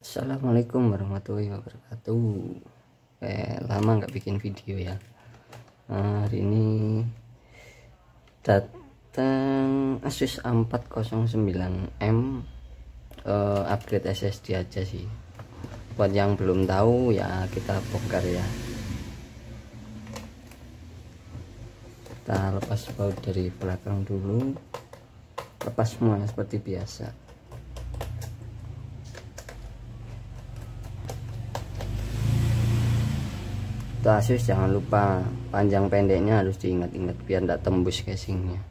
Assalamualaikum warahmatullahi wabarakatuh. Lama nggak bikin video ya. Hari ini datang Asus A409M, upgrade SSD aja sih. Buat yang belum tahu ya kita bongkar ya. Kita lepas baut dari belakang dulu, lepas semua seperti biasa. Asus jangan lupa panjang pendeknya harus diingat-ingat biar tidak tembus casingnya.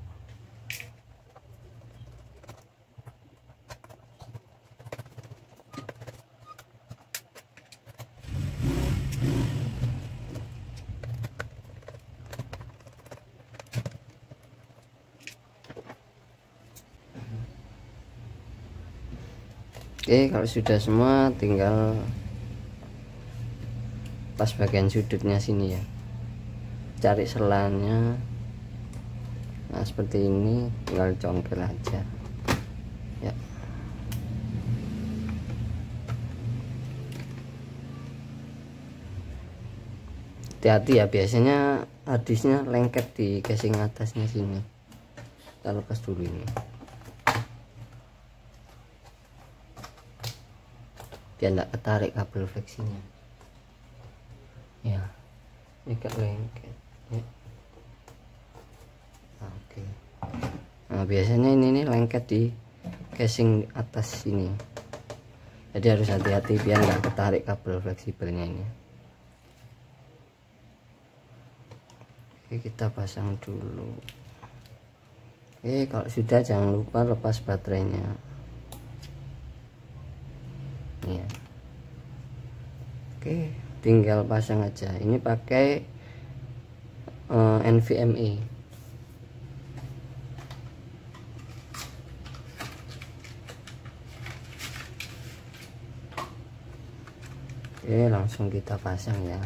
Oke, kalau sudah semua tinggal pas bagian sudutnya sini ya, cari selanya. Nah seperti ini, tinggal congkel aja ya. Hati-hati ya, biasanya harddisknya lengket di casing atasnya sini. Kita lepas dulu ini biar tidak ketarik kabel fleksinya ya. Ini agak lengket ya. Oke. Nah biasanya ini lengket di casing atas sini, jadi harus hati-hati biar nggak ketarik kabel fleksibelnya ini. Oke, kita pasang dulu. Oke, kalau sudah jangan lupa lepas baterainya ya. Oke, tinggal pasang aja. Ini pakai NVMe. Oke, langsung kita pasang ya.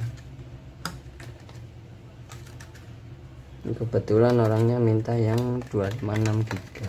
Ini kebetulan orangnya minta yang 256 GB.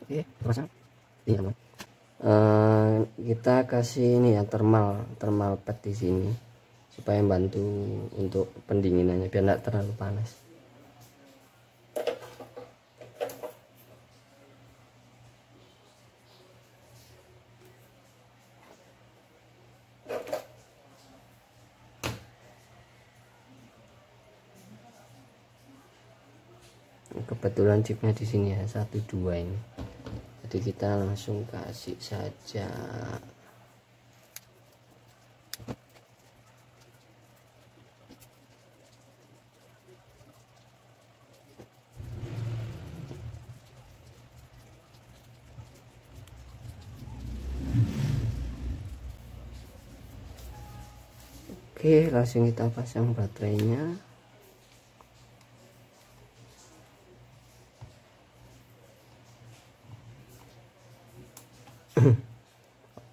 Oke, pasang. Iya, kita kasih ini ya, thermal pad di sini supaya membantu untuk pendinginannya biar tidak terlalu panas. Kebetulan chipnya di sini ya 12 ini, jadi kita langsung kasih saja. Oke, langsung kita pasang baterainya.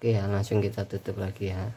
Oke ya, langsung kita tutup lagi ya.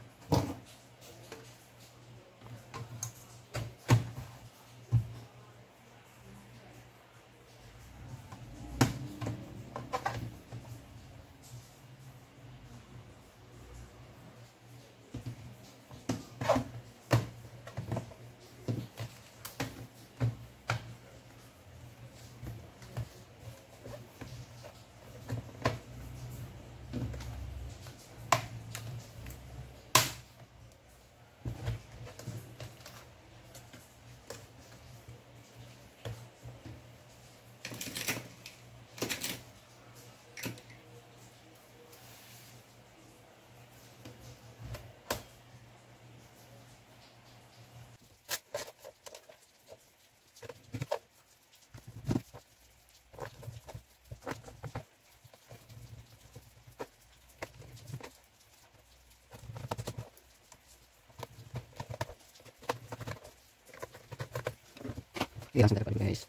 Oke, langsung telepon guys.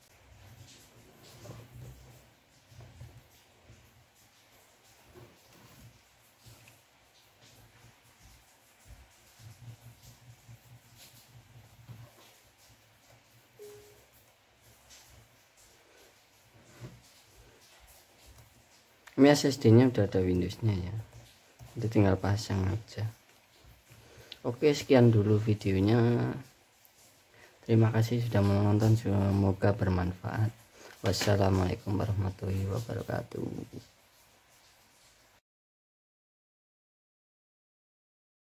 Ini SSD nya udah ada Windows nya ya, itu tinggal pasang aja. Oke, sekian dulu videonya, terima kasih sudah menonton, semoga bermanfaat. Wassalamualaikum warahmatullahi wabarakatuh.